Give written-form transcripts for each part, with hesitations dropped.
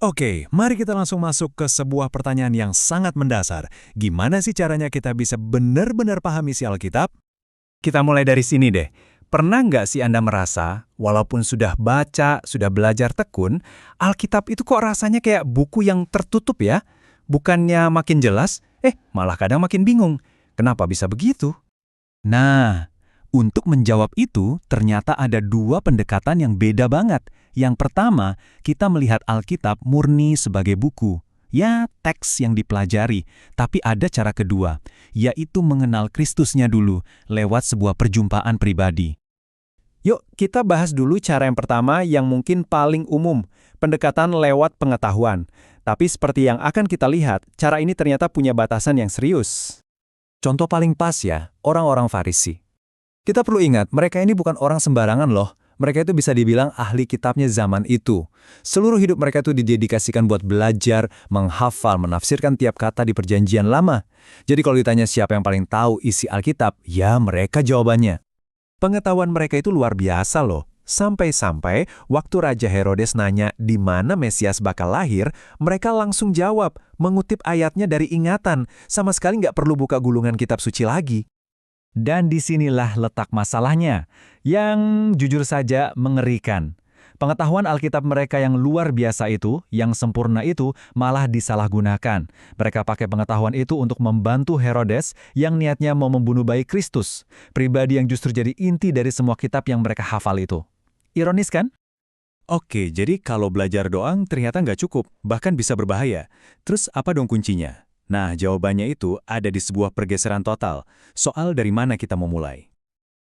Oke, mari kita langsung masuk ke sebuah pertanyaan yang sangat mendasar. Gimana sih caranya kita bisa benar-benar pahami isi Alkitab? Kita mulai dari sini deh. Pernah nggak sih Anda merasa, walaupun sudah baca, sudah belajar tekun, Alkitab itu kok rasanya kayak buku yang tertutup ya? Bukannya makin jelas, malah kadang makin bingung. Kenapa bisa begitu? Nah, untuk menjawab itu, ternyata ada dua pendekatan yang beda banget. Yang pertama, kita melihat Alkitab murni sebagai buku. Ya, teks yang dipelajari. Tapi ada cara kedua, yaitu mengenal Kristusnya dulu lewat sebuah perjumpaan pribadi. Yuk, kita bahas dulu cara yang pertama yang mungkin paling umum, pendekatan lewat pengetahuan. Tapi seperti yang akan kita lihat, cara ini ternyata punya batasan yang serius. Contoh paling pas ya, orang-orang Farisi. Kita perlu ingat, mereka ini bukan orang sembarangan loh. Mereka itu bisa dibilang ahli kitabnya zaman itu. Seluruh hidup mereka itu didedikasikan buat belajar, menghafal, menafsirkan tiap kata di Perjanjian Lama. Jadi kalau ditanya siapa yang paling tahu isi Alkitab, ya mereka jawabannya. Pengetahuan mereka itu luar biasa loh. Sampai-sampai waktu Raja Herodes nanya di mana Mesias bakal lahir, mereka langsung jawab, mengutip ayatnya dari ingatan, sama sekali nggak perlu buka gulungan kitab suci lagi. Dan disinilah letak masalahnya, yang jujur saja mengerikan. Pengetahuan Alkitab mereka yang luar biasa itu, yang sempurna itu, malah disalahgunakan. Mereka pakai pengetahuan itu untuk membantu Herodes yang niatnya mau membunuh bayi Kristus, pribadi yang justru jadi inti dari semua kitab yang mereka hafal itu. Ironis kan? Oke, jadi kalau belajar doang ternyata nggak cukup, bahkan bisa berbahaya. Terus apa dong kuncinya? Nah, jawabannya itu ada di sebuah pergeseran total. Soal dari mana kita memulai.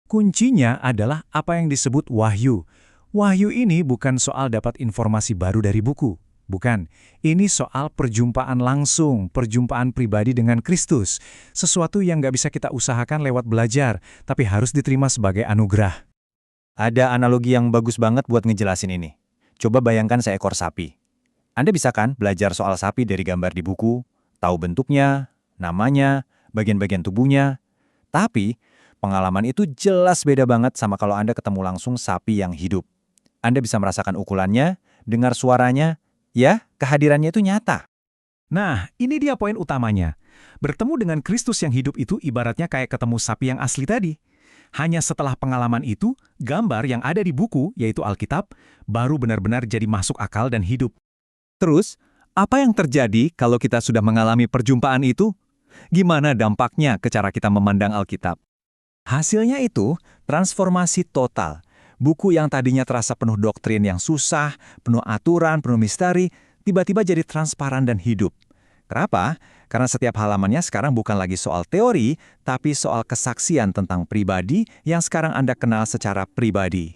Kuncinya adalah apa yang disebut wahyu. Wahyu ini bukan soal dapat informasi baru dari buku. Bukan, ini soal perjumpaan langsung, perjumpaan pribadi dengan Kristus. Sesuatu yang nggak bisa kita usahakan lewat belajar, tapi harus diterima sebagai anugerah. Ada analogi yang bagus banget buat ngejelasin ini. Coba bayangkan seekor sapi. Anda bisa kan belajar soal sapi dari gambar di buku, tahu bentuknya, namanya, bagian-bagian tubuhnya. Tapi, pengalaman itu jelas beda banget sama kalau Anda ketemu langsung sapi yang hidup. Anda bisa merasakan ukurannya, dengar suaranya, ya, kehadirannya itu nyata. Nah, ini dia poin utamanya. Bertemu dengan Kristus yang hidup itu ibaratnya kayak ketemu sapi yang asli tadi. Hanya setelah pengalaman itu, gambar yang ada di buku, yaitu Alkitab, baru benar-benar jadi masuk akal dan hidup. Terus, apa yang terjadi kalau kita sudah mengalami perjumpaan itu? Gimana dampaknya ke cara kita memandang Alkitab? Hasilnya itu transformasi total. Buku yang tadinya terasa penuh doktrin yang susah, penuh aturan, penuh misteri, tiba-tiba jadi transparan dan hidup. Kenapa? Karena setiap halamannya sekarang bukan lagi soal teori, tapi soal kesaksian tentang pribadi yang sekarang Anda kenal secara pribadi.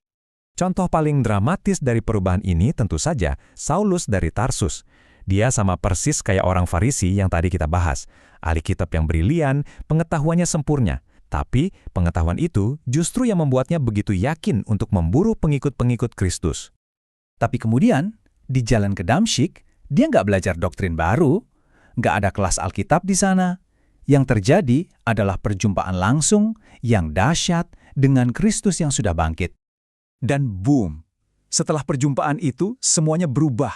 Contoh paling dramatis dari perubahan ini tentu saja Saulus dari Tarsus. Dia sama persis kayak orang Farisi yang tadi kita bahas. Ahli kitab yang brilian, pengetahuannya sempurna. Tapi pengetahuan itu justru yang membuatnya begitu yakin untuk memburu pengikut-pengikut Kristus. Tapi kemudian, di jalan ke Damsyik, dia nggak belajar doktrin baru, nggak ada kelas Alkitab di sana. Yang terjadi adalah perjumpaan langsung yang dahsyat dengan Kristus yang sudah bangkit. Dan boom! Setelah perjumpaan itu, semuanya berubah.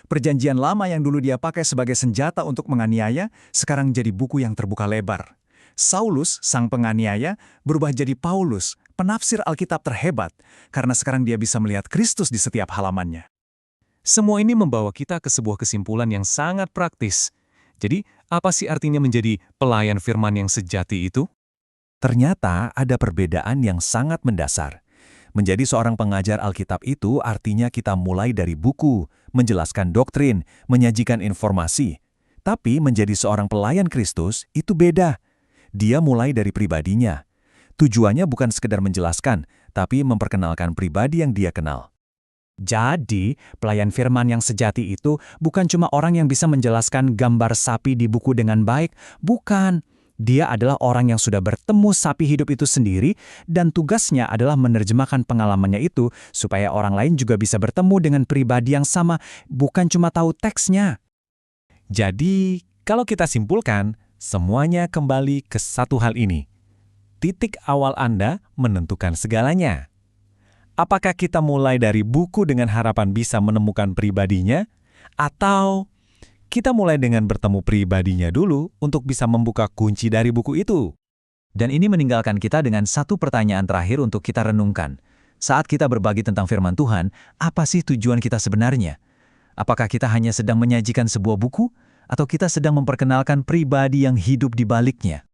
Perjanjian lama yang dulu dia pakai sebagai senjata untuk menganiaya, sekarang jadi buku yang terbuka lebar. Saulus, sang penganiaya, berubah jadi Paulus, penafsir Alkitab terhebat, karena sekarang dia bisa melihat Kristus di setiap halamannya. Semua ini membawa kita ke sebuah kesimpulan yang sangat praktis. Jadi, apa sih artinya menjadi pelayan firman yang sejati itu? Ternyata ada perbedaan yang sangat mendasar. Menjadi seorang pengajar Alkitab itu artinya kita mulai dari buku, menjelaskan doktrin, menyajikan informasi. Tapi menjadi seorang pelayan Kristus itu beda. Dia mulai dari pribadinya. Tujuannya bukan sekedar menjelaskan, tapi memperkenalkan pribadi yang dia kenal. Jadi, pelayan firman yang sejati itu bukan cuma orang yang bisa menjelaskan gambar sapi di buku dengan baik, bukan. Dia adalah orang yang sudah bertemu sapi hidup itu sendiri dan tugasnya adalah menerjemahkan pengalamannya itu supaya orang lain juga bisa bertemu dengan pribadi yang sama, bukan cuma tahu teksnya. Jadi, kalau kita simpulkan, semuanya kembali ke satu hal ini. Titik awal Anda menentukan segalanya. Apakah kita mulai dari buku dengan harapan bisa menemukan pribadinya? Atau kita mulai dengan bertemu pribadinya dulu untuk bisa membuka kunci dari buku itu. Dan ini meninggalkan kita dengan satu pertanyaan terakhir untuk kita renungkan. Saat kita berbagi tentang firman Tuhan, apa sih tujuan kita sebenarnya? Apakah kita hanya sedang menyajikan sebuah buku, atau kita sedang memperkenalkan pribadi yang hidup di baliknya?